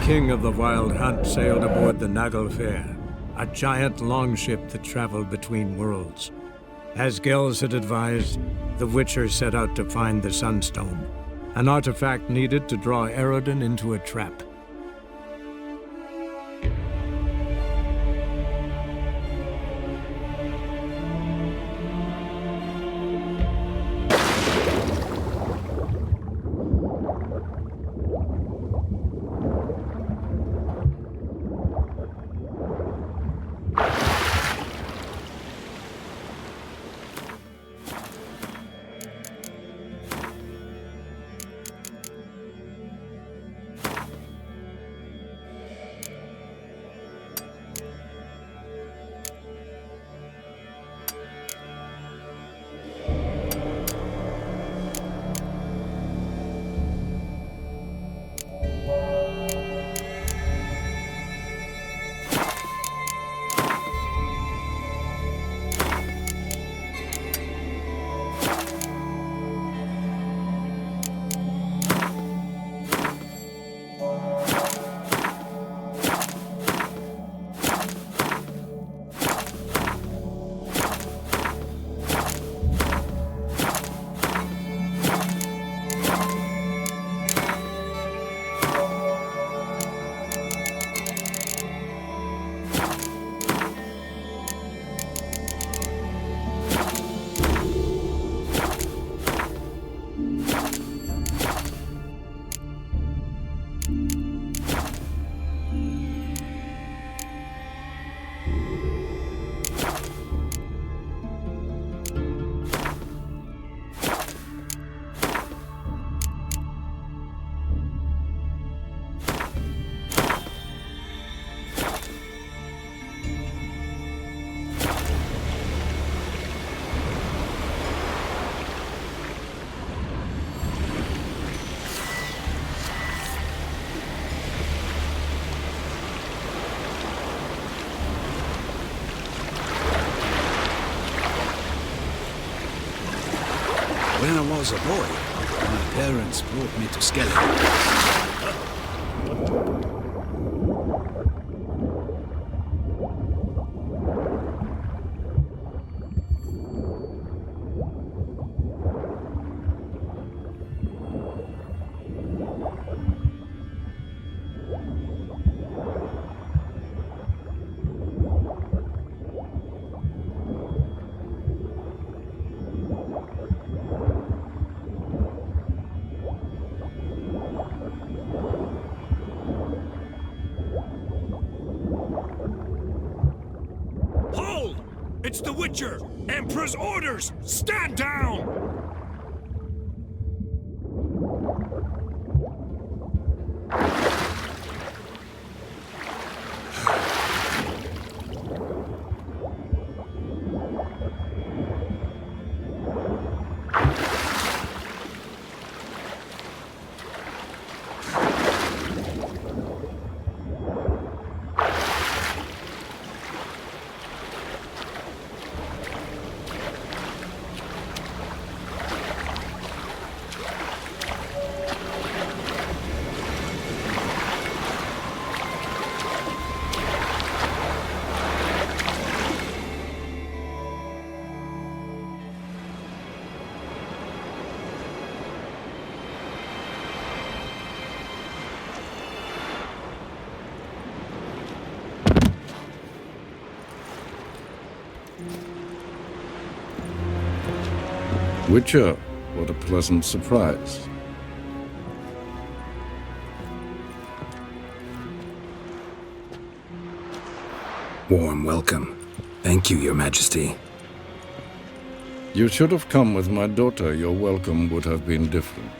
King of the Wild Hunt sailed aboard the Naglfar, a giant longship that traveled between worlds. As Gels had advised, the Witcher set out to find the Sunstone, an artifact needed to draw Eredin into a trap. When I was a boy, my parents brought me to Skellige. It's the Witcher! Emperor's orders! Stand down! Witcher, what a pleasant surprise. Warm welcome. Thank you, Your Majesty. You should have come with my daughter. Your welcome would have been different.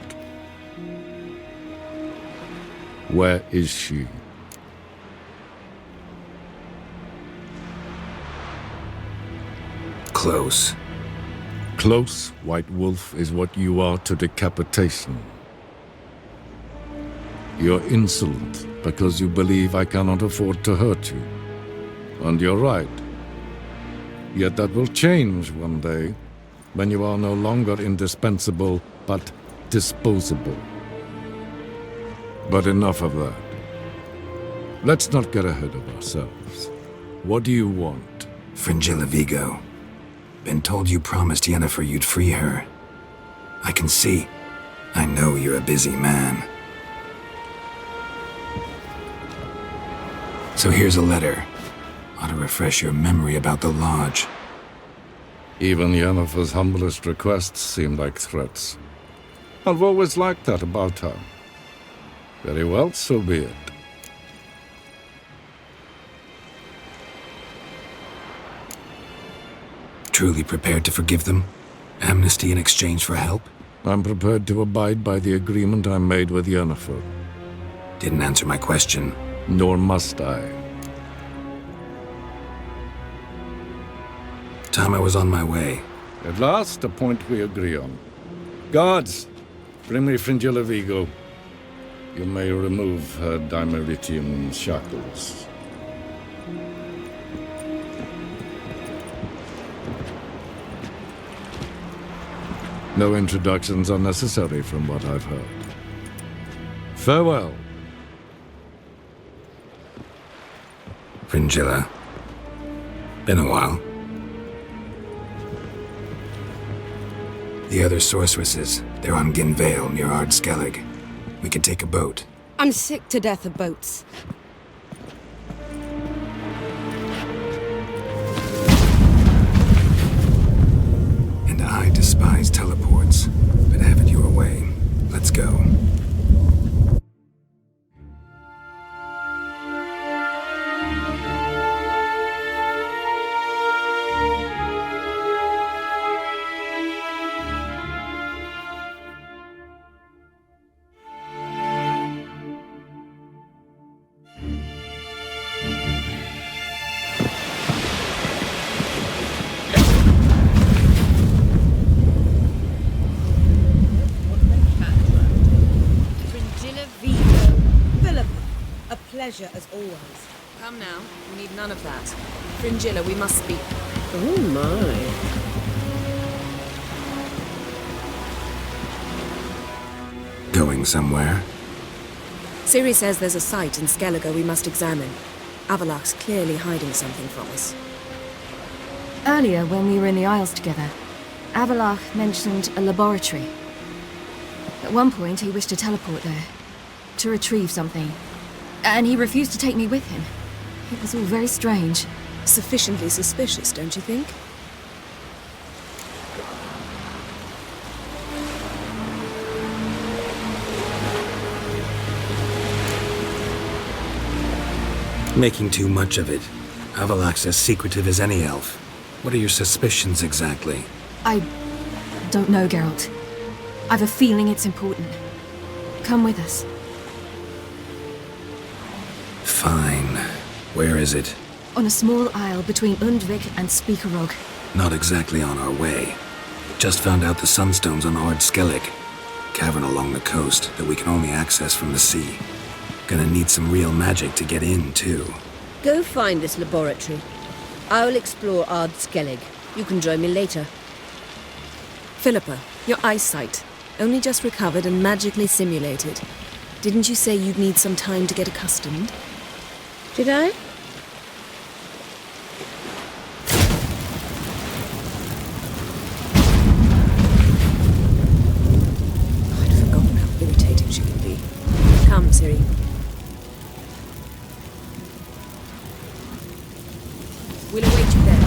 Where is she? Close. Close, White Wolf, is what you are to decapitation. You're insolent because you believe I cannot afford to hurt you. And you're right. Yet that will change one day, when you are no longer indispensable, but disposable. But enough of that. Let's not get ahead of ourselves. What do you want? Fringilla Vigo. Been told you promised Yennefer you'd free her. I can see. I know you're a busy man. So here's a letter. Ought to refresh your memory about the Lodge. Even Yennefer's humblest requests seem like threats. I've always liked that about her. Very well, so be it. Truly prepared to forgive them? Amnesty in exchange for help? I'm prepared to abide by the agreement I made with Yennefer. Didn't answer my question. Nor must I. Time I was on my way. At last, a point we agree on. Guards, bring me Fringilla Vigo. You may remove her dimeritium shackles. No introductions are necessary from what I've heard. Farewell. Fringilla. Been a while. The other sorceresses, they're on Ginvale near Ard Skellig. We could take a boat. I'm sick to death of boats. And I despise teleports, but have it your way. Let's go. Pleasure as always. Come now, we need none of that. Fringilla, we must speak. Oh my. Going somewhere? Ciri says there's a site in Skellige we must examine. Avalach's clearly hiding something from us. Earlier, when we were in the Isles together, Avalach mentioned a laboratory. At one point, he wished to teleport there, to retrieve something. And he refused to take me with him. It was all very strange. Sufficiently suspicious, don't you think? Making too much of it. Avalach's as secretive as any elf. What are your suspicions exactly? I don't know, Geralt. I've a feeling it's important. Come with us. Fine. Where is it? On a small isle between Undvik and Speakerog. Not exactly on our way. Just found out the Sunstone's on Ard Skellig. Cavern along the coast that we can only access from the sea. Gonna need some real magic to get in, too. Go find this laboratory. I'll explore Ard Skellig. You can join me later. Philippa, your eyesight. Only just recovered and magically simulated. Didn't you say you'd need some time to get accustomed? Did I? I'd forgotten how irritating she can be. Come, Ciri. We'll await you there.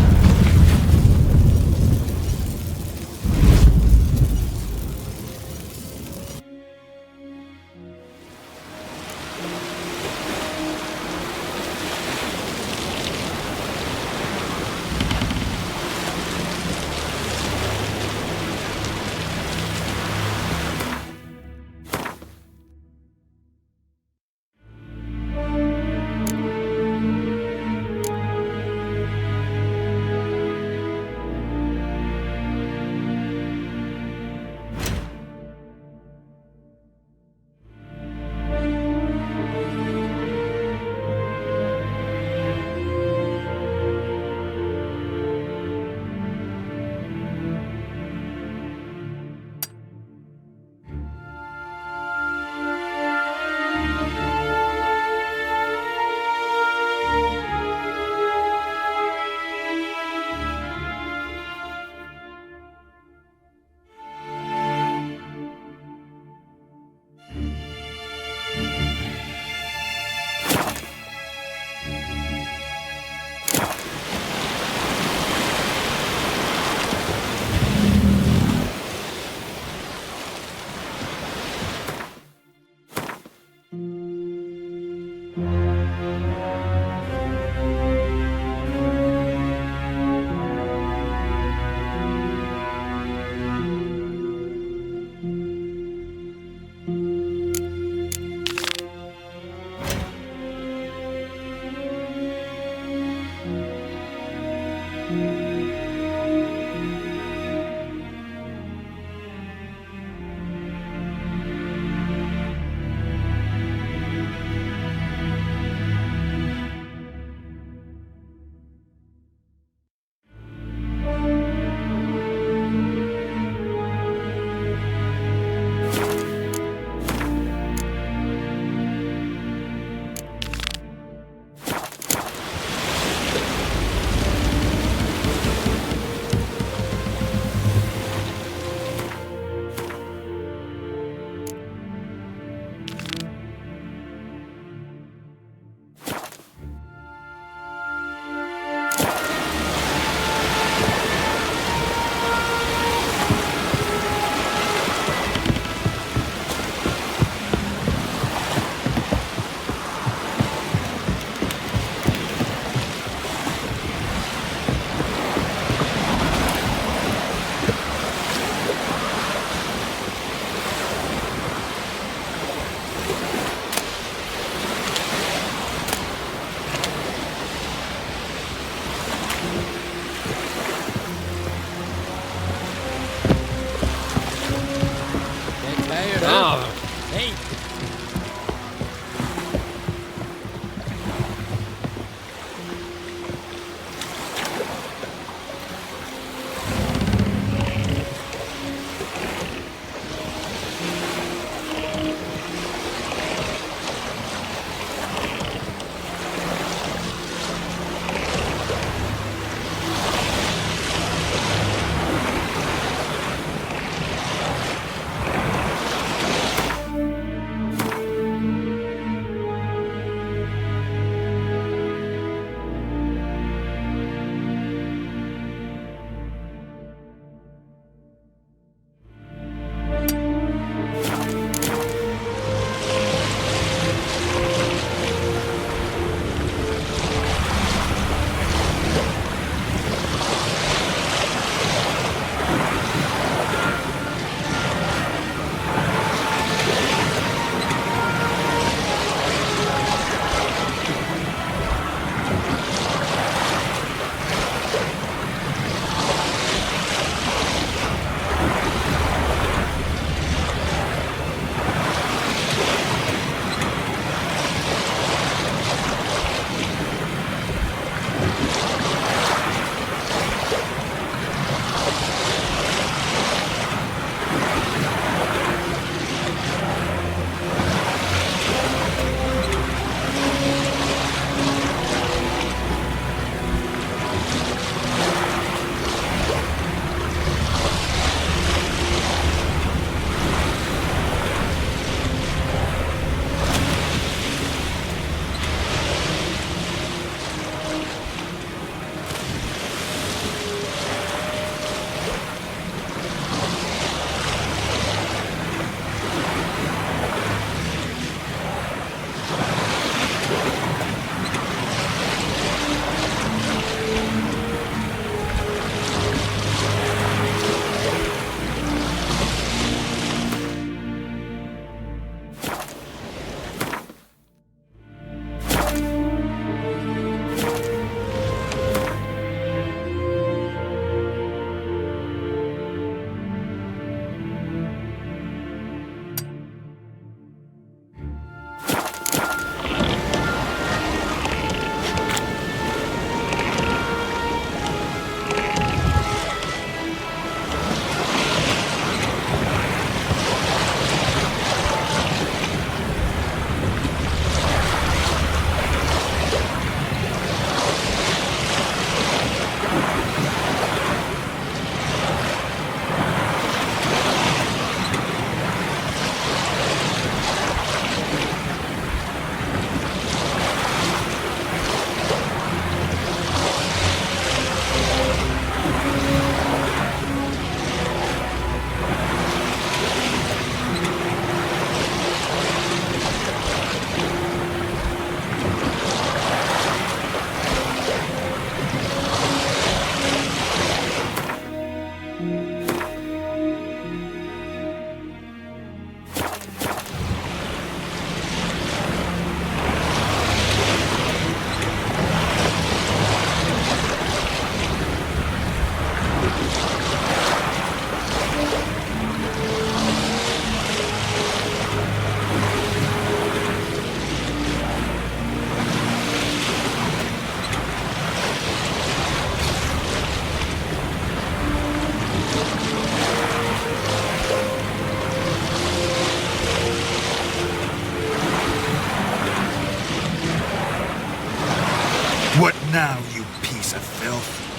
Now, you piece of filth.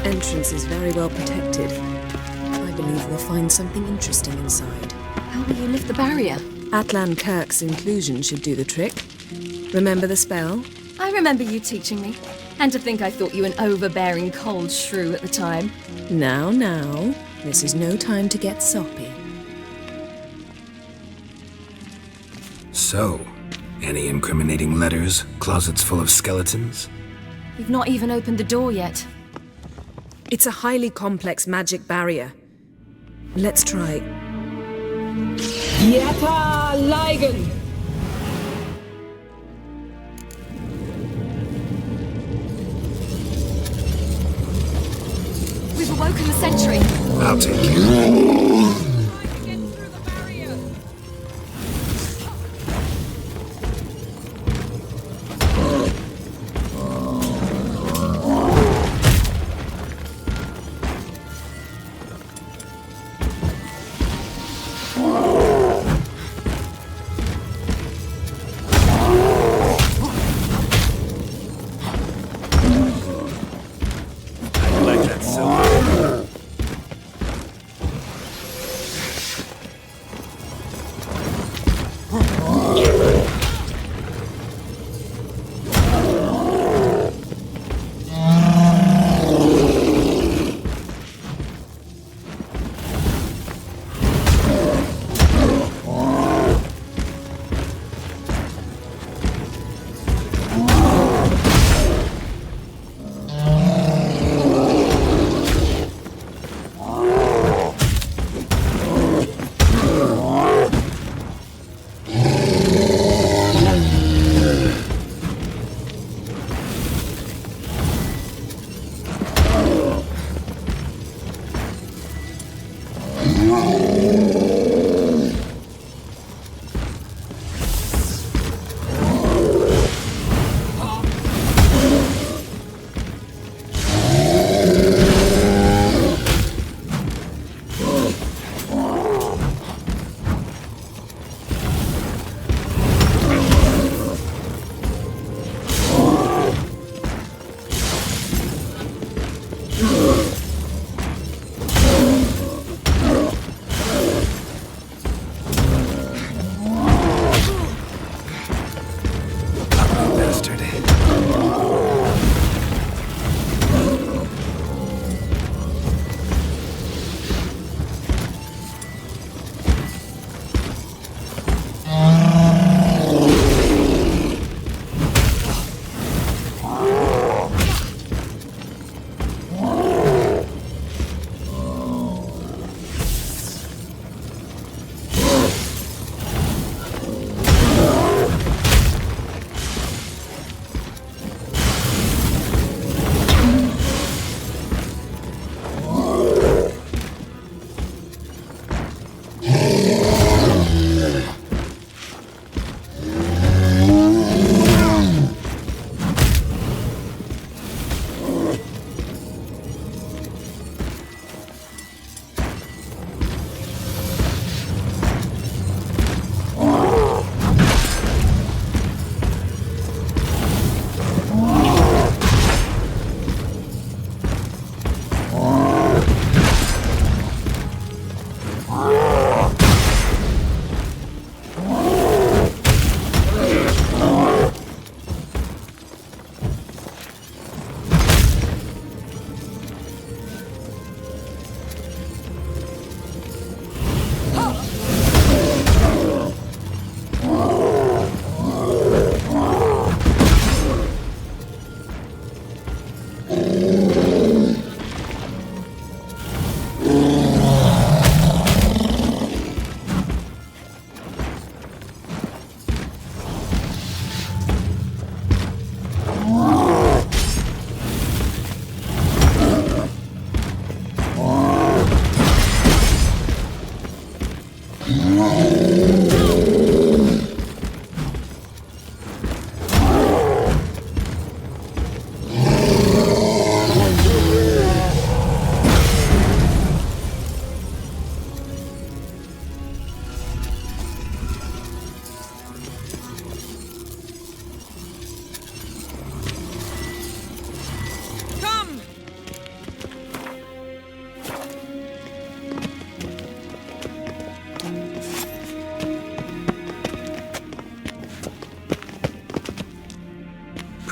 Entrance is very well protected. I believe we'll find something interesting inside. How will you lift the barrier? Atlan Kirk's inclusion should do the trick. Remember the spell? I remember you teaching me. And to think I thought you an overbearing cold shrew at the time. Now, this is no time to get soppy. So, any incriminating letters? Closets full of skeletons? You've not even opened the door yet. It's a highly complex magic barrier. Let's try. Yata Ligen! We've awoken the sentry. I'll take you.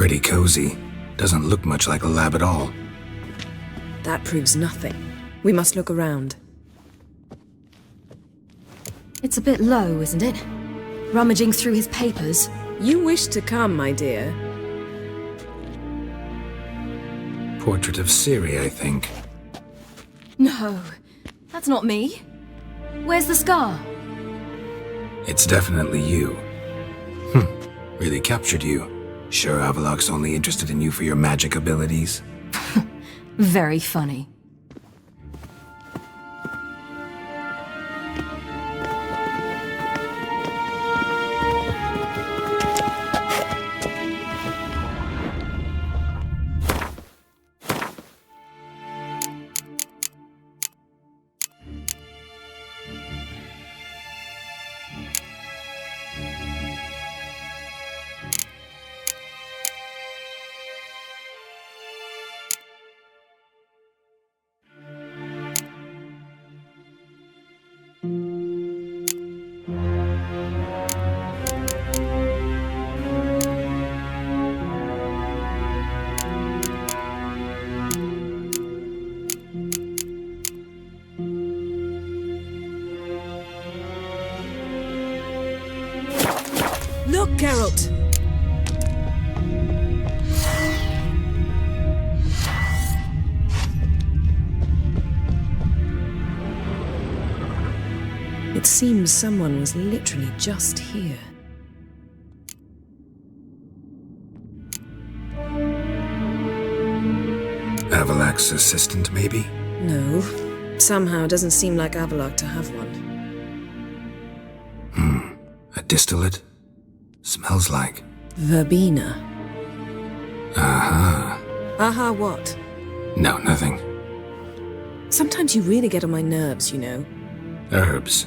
Pretty cozy. Doesn't look much like a lab at all. That proves nothing. We must look around. It's a bit low, isn't it? Rummaging through his papers. You wish to come, my dear. Portrait of Ciri, I think. No, that's not me. Where's the scar? It's definitely you. Really captured you. Sure Avalok's only interested in you for your magic abilities? Very funny. Look, Geralt! It seems someone was literally just here. Avalok's assistant, maybe? No. Somehow it doesn't seem like Avalok to have one. A distillate? Smells like... Verbena. Aha. Aha what? No, nothing. Sometimes you really get on my nerves, you know. Herbs.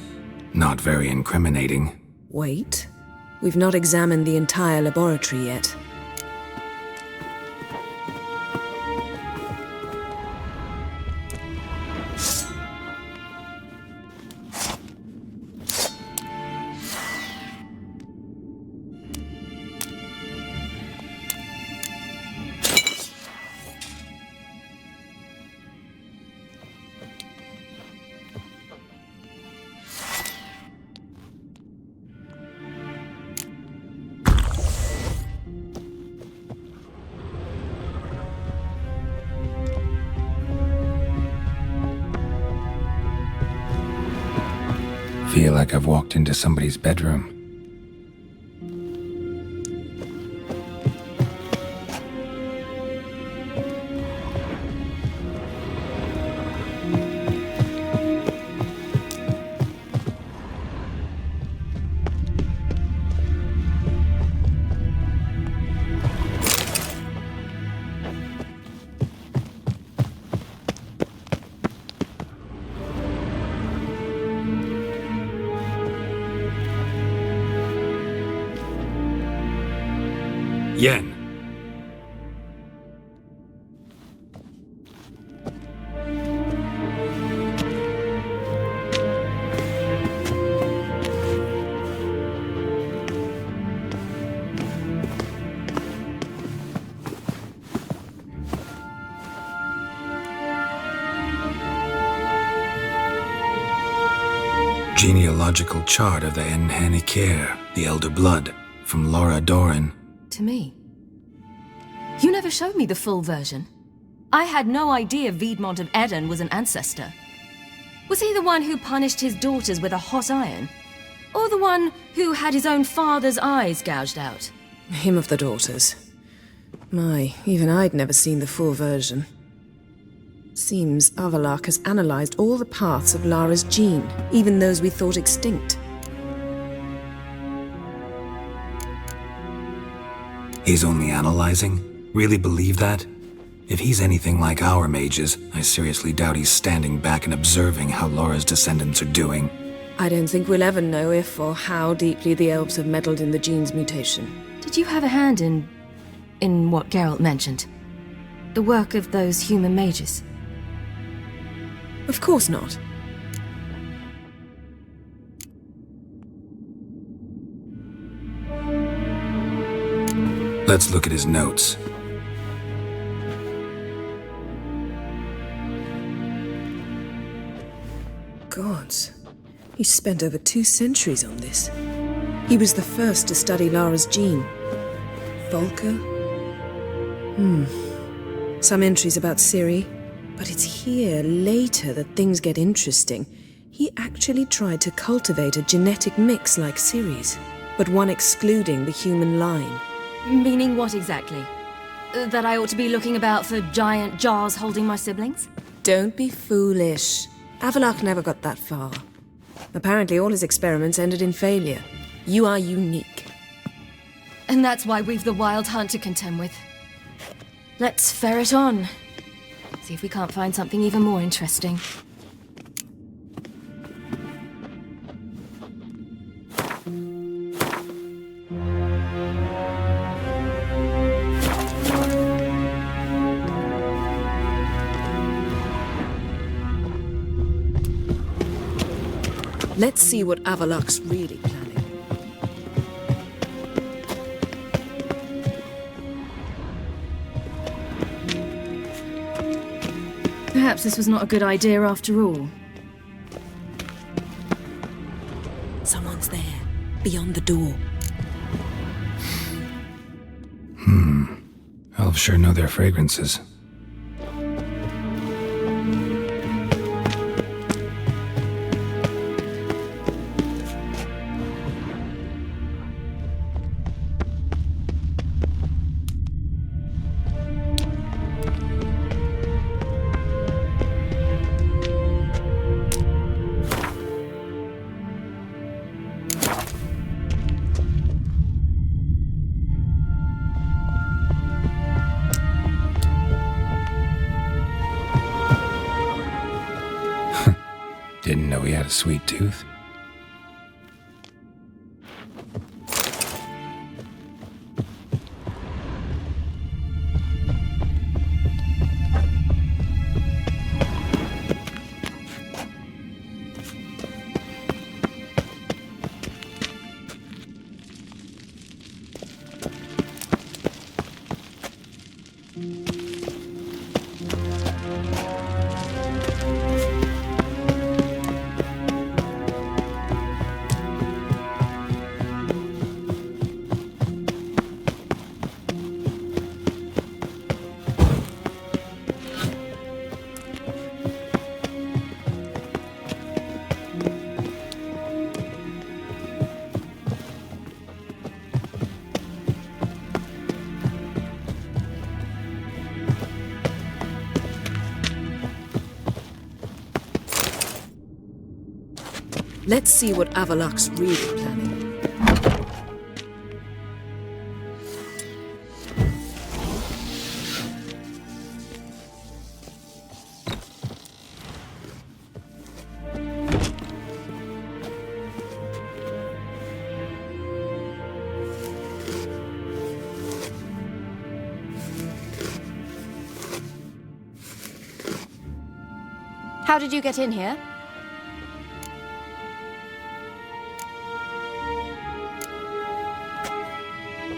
Not very incriminating. Wait. We've not examined the entire laboratory yet. Feel like I've walked into somebody's bedroom. Yen. Genealogical chart of the Enhanikir, the Elder Blood, from Laura Doran. To me. You never showed me the full version. I had no idea Viedmont of Eden was an ancestor. Was he the one who punished his daughters with a hot iron? Or the one who had his own father's eyes gouged out? Him of the daughters. My, even I'd never seen the full version. Seems Avalok has analyzed all the parts of Lara's gene, even those we thought extinct. He's only analyzing? Really believe that? If he's anything like our mages, I seriously doubt he's standing back and observing how Laura's descendants are doing. I don't think we'll ever know if or how deeply the elves have meddled in the gene's mutation. Did you have a hand in what Geralt mentioned? The work of those human mages? Of course not. Let's look at his notes. Gods. He spent over 2 centuries on this. He was the first to study Lara's gene. Volker? Some entries about Ciri, but it's here, later, that things get interesting. He actually tried to cultivate a genetic mix like Ciri's, but one excluding the human line. Meaning what exactly? That I ought to be looking about for giant jars holding my siblings? Don't be foolish. Avallac'h never got that far. Apparently all his experiments ended in failure. You are unique. And that's why we've the Wild Hunt to contend with. Let's ferret on. See if we can't find something even more interesting. Let's see what Avallac'h's really planning. Perhaps this was not a good idea after all. Someone's there, beyond the door. Elves sure know their fragrances. Didn't know he had a sweet tooth. Let's see what Avallac'h's really planning. How did you get in here?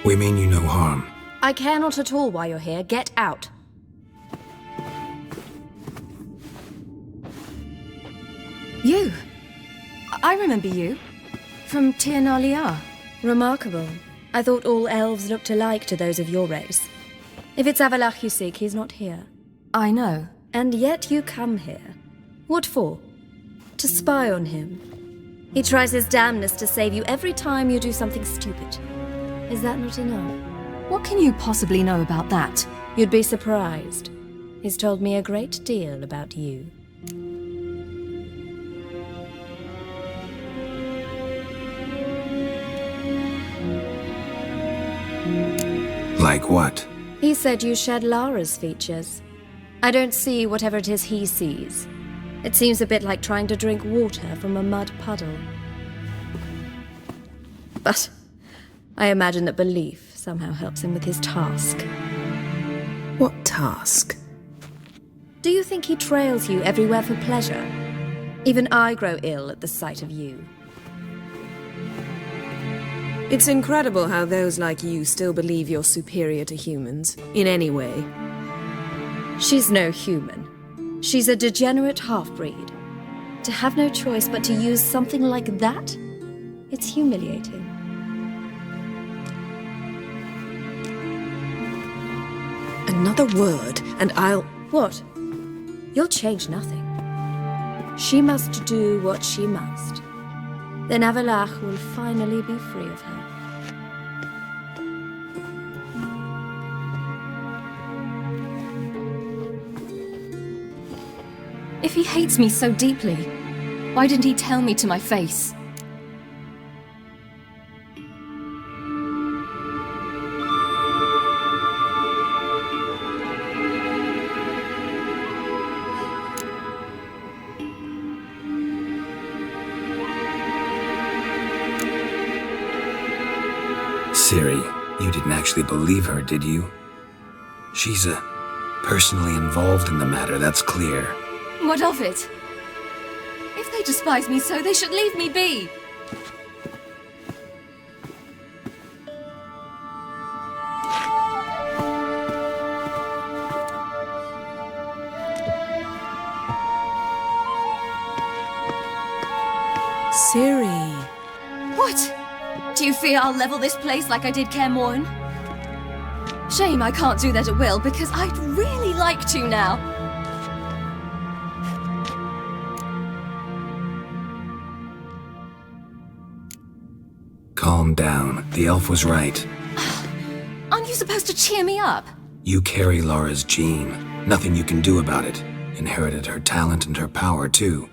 We mean you no harm. I care not at all why you're here. Get out. You? I remember you. From Tir na Liar. Remarkable. I thought all elves looked alike to those of your race. If it's Avallac'h you seek, he's not here. I know. And yet you come here. What for? To spy on him. He tries his damnedest to save you every time you do something stupid. Is that not enough? What can you possibly know about that? You'd be surprised. He's told me a great deal about you. Like what? He said you shared Lara's features. I don't see whatever it is he sees. It seems a bit like trying to drink water from a mud puddle. But I imagine that belief somehow helps him with his task. What task? Do you think he trails you everywhere for pleasure? Even I grow ill at the sight of you. It's incredible how those like you still believe you're superior to humans, in any way. She's no human. She's a degenerate half-breed. To have no choice but to use something like that? It's humiliating. Another word, and I'll... What? You'll change nothing. She must do what she must. Then Avallac'h will finally be free of her. If he hates me so deeply, why didn't he tell me to my face? Ciri, you didn't actually believe her, did you? She's personally involved in the matter, that's clear. What of it? If they despise me so, they should leave me be. Ciri. What? Do you fear I'll level this place like I did Kaer Morhen? Shame I can't do that at will, because I'd really like to now. Calm down. The elf was right. Aren't you supposed to cheer me up? You carry Lara's gene. Nothing you can do about it. Inherited her talent and her power, too.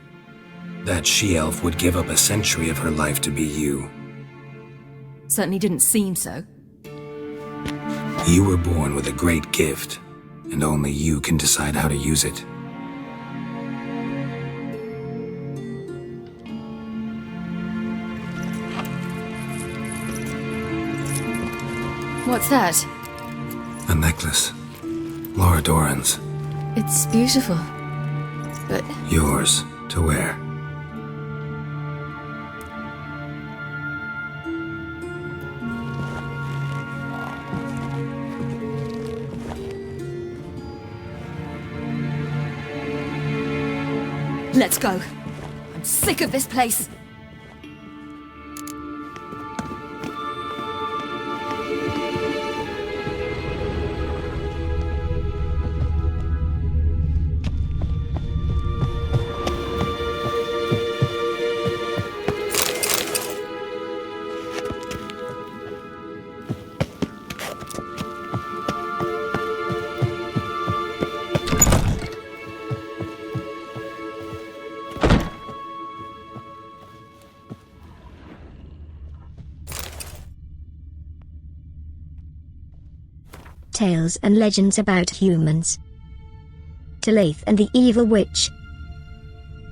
That she-elf would give up a century of her life to be you. Certainly didn't seem so. You were born with a great gift, and only you can decide how to use it. What's that? A necklace. Lara Doran's. It's beautiful, but... Yours to wear. Let's go. I'm sick of this place. Tales and legends about humans. Talaith and the Evil Witch.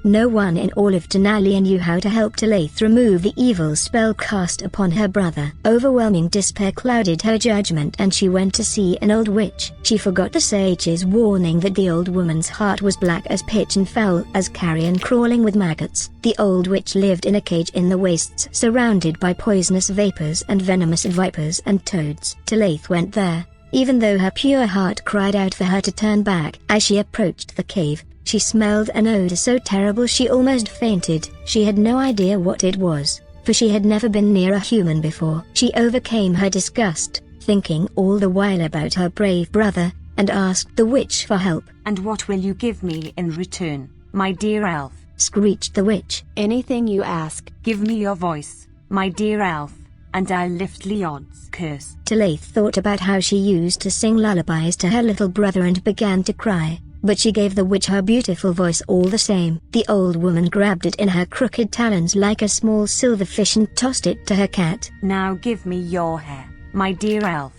No one in all of Denali knew how to help Talaith remove the evil spell cast upon her brother. Overwhelming despair clouded her judgment, and she went to see an old witch. She forgot the sage's warning that the old woman's heart was black as pitch and foul as carrion crawling with maggots. The old witch lived in a cage in the wastes, surrounded by poisonous vapors and venomous vipers and toads. Talaith went there, even though her pure heart cried out for her to turn back. As she approached the cave, she smelled an odor so terrible she almost fainted. She had no idea what it was, for she had never been near a human before. She overcame her disgust, thinking all the while about her brave brother, and asked the witch for help. "And what will you give me in return, my dear elf?" screeched the witch. "Anything you ask. Give me your voice, my dear elf, and I'll lift Leod's curse." Talaith thought about how she used to sing lullabies to her little brother and began to cry, but she gave the witch her beautiful voice all the same. The old woman grabbed it in her crooked talons like a small silverfish and tossed it to her cat. "Now give me your hair, my dear elf.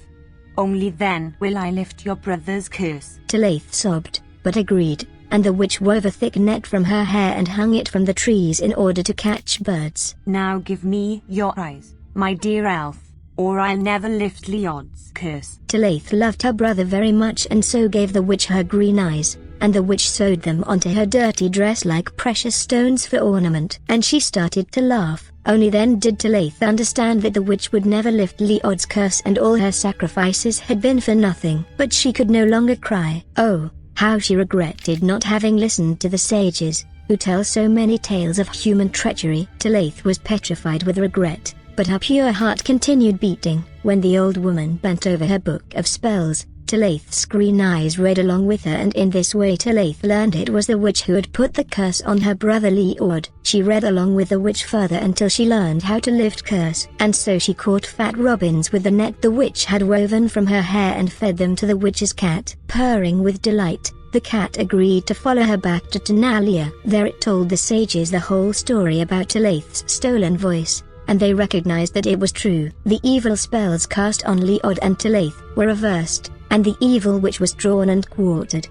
Only then will I lift your brother's curse." Talaith sobbed, but agreed, and the witch wove a thick net from her hair and hung it from the trees in order to catch birds. "Now give me your eyes, my dear elf, or I'll never lift Leod's curse." Talaith loved her brother very much and so gave the witch her green eyes, and the witch sewed them onto her dirty dress like precious stones for ornament. And she started to laugh, Only then did Talaith understand that the witch would never lift Leod's curse and all her sacrifices had been for nothing. But she could no longer cry. Oh, how she regretted not having listened to the sages, who tell so many tales of human treachery. Talaith was petrified with regret, but her pure heart continued beating. When the old woman bent over her book of spells, Talaith's green eyes read along with her, and in this way Talaith learned it was the witch who had put the curse on her brother Leod. She read along with the witch further until she learned how to lift curse, and so she caught fat robins with the net the witch had woven from her hair and fed them to the witch's cat. Purring with delight, the cat agreed to follow her back to Tenalia. There it told the sages the whole story about Talaith's stolen voice, and they recognized that it was true. The evil spells cast on Leod and Talaith were reversed, and the evil witch was drawn and quartered.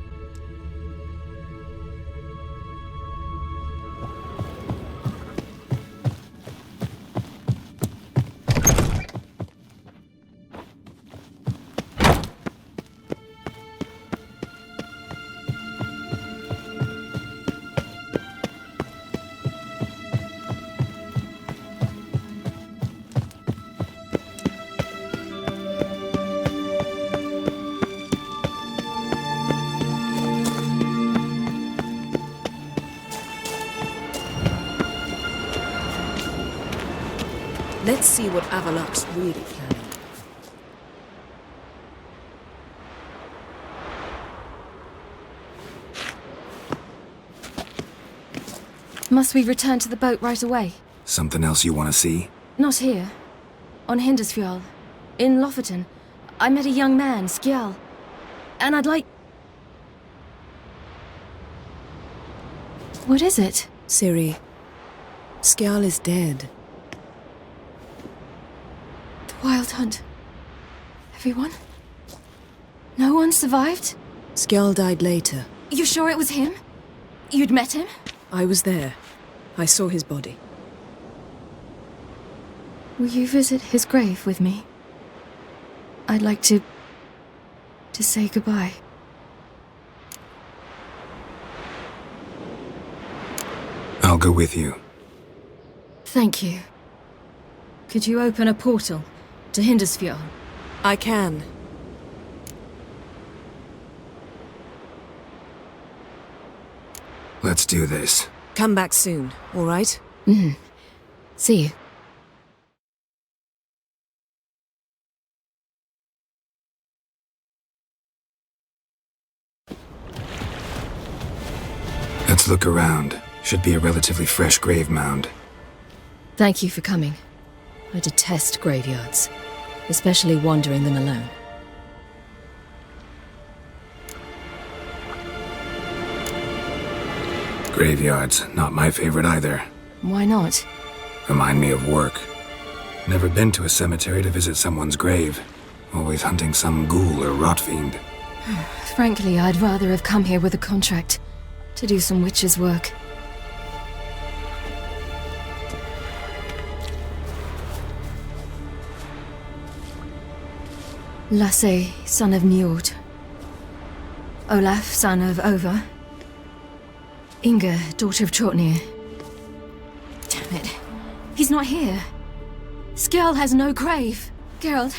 Let's see what Avalok's really planning. Must we return to the boat right away? Something else you want to see? Not here. On Hindersfjall. In Lofoten. I met a young man, Skjal. And I'd like... What is it? Ciri, Skjal is dead. Wild Hunt. Everyone? No one survived? Skjal died later. You sure it was him? You'd met him? I was there. I saw his body. Will you visit his grave with me? I'd like to say goodbye. I'll go with you. Thank you. Could you open a portal to Hindersfjall? I can. Let's do this. Come back soon, all right? See you. Let's look around. Should be a relatively fresh grave mound. Thank you for coming. I detest graveyards, especially wandering them alone. Graveyards, not my favorite either. Why not? Remind me of work. Never been to a cemetery to visit someone's grave. Always hunting some ghoul or rot fiend. Frankly, I'd rather have come here with a contract to do some witch's work. Lasse, son of Njord. Olaf, son of Over. Inga, daughter of Trotnir. Damn it. He's not here. Skjal has no grave. Geralt,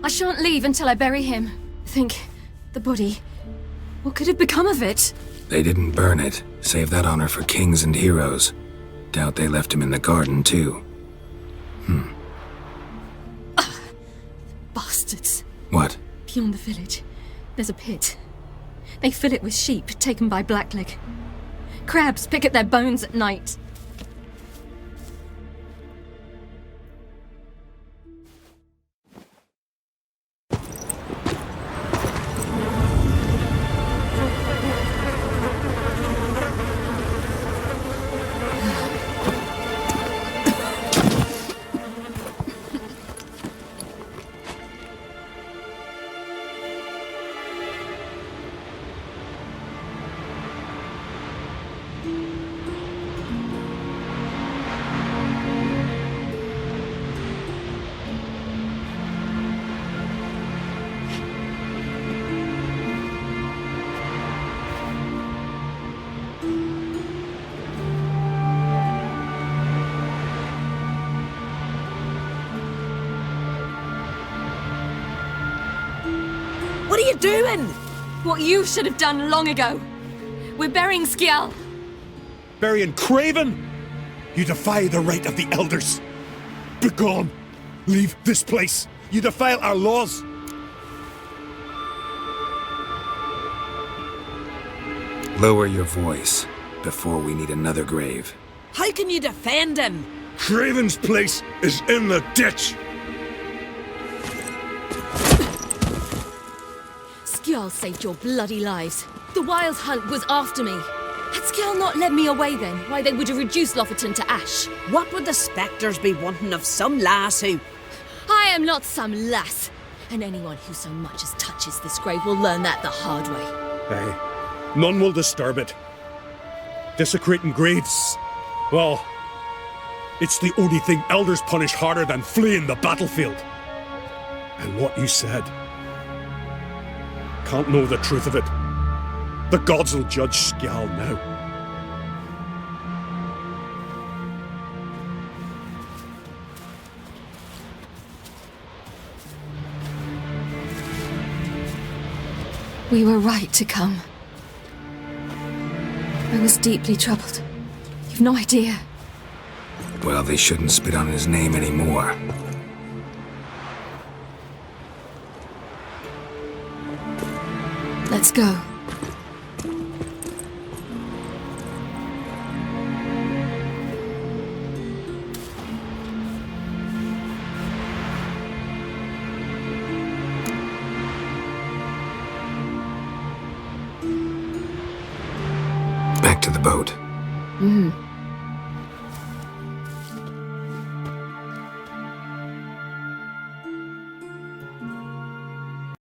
I shan't leave until I bury him. Think, the body. What could have become of it? They didn't burn it. Save that honor for kings and heroes. Doubt they left him in the garden, too. Bastards. What? Beyond the village, there's a pit. They fill it with sheep taken by Blackleg. Crabs pick at their bones at night. you doing? What you should have done long ago. We're burying Skjal. Burying Craven? You defy the right of the elders. Begone! Leave this place! You defile our laws! Lower your voice before we need another grave. How can you defend him? Craven's place is in the ditch! Skjal saved your bloody lives. The Wild Hunt was after me. Had Skjal not led me away then, why they would have reduced Lofoten to ash. What would the spectres be wanting of some lass who... I am not some lass, and anyone who so much as touches this grave will learn that the hard way. Aye. None will disturb it. Desecrating graves, well, it's the only thing elders punish harder than fleeing the battlefield. And what you said, can't know the truth of it. The gods will judge Skjal now. We were right to come. I was deeply troubled. You've no idea. Well, they shouldn't spit on his name anymore. Let's go. Back to the boat. Mm.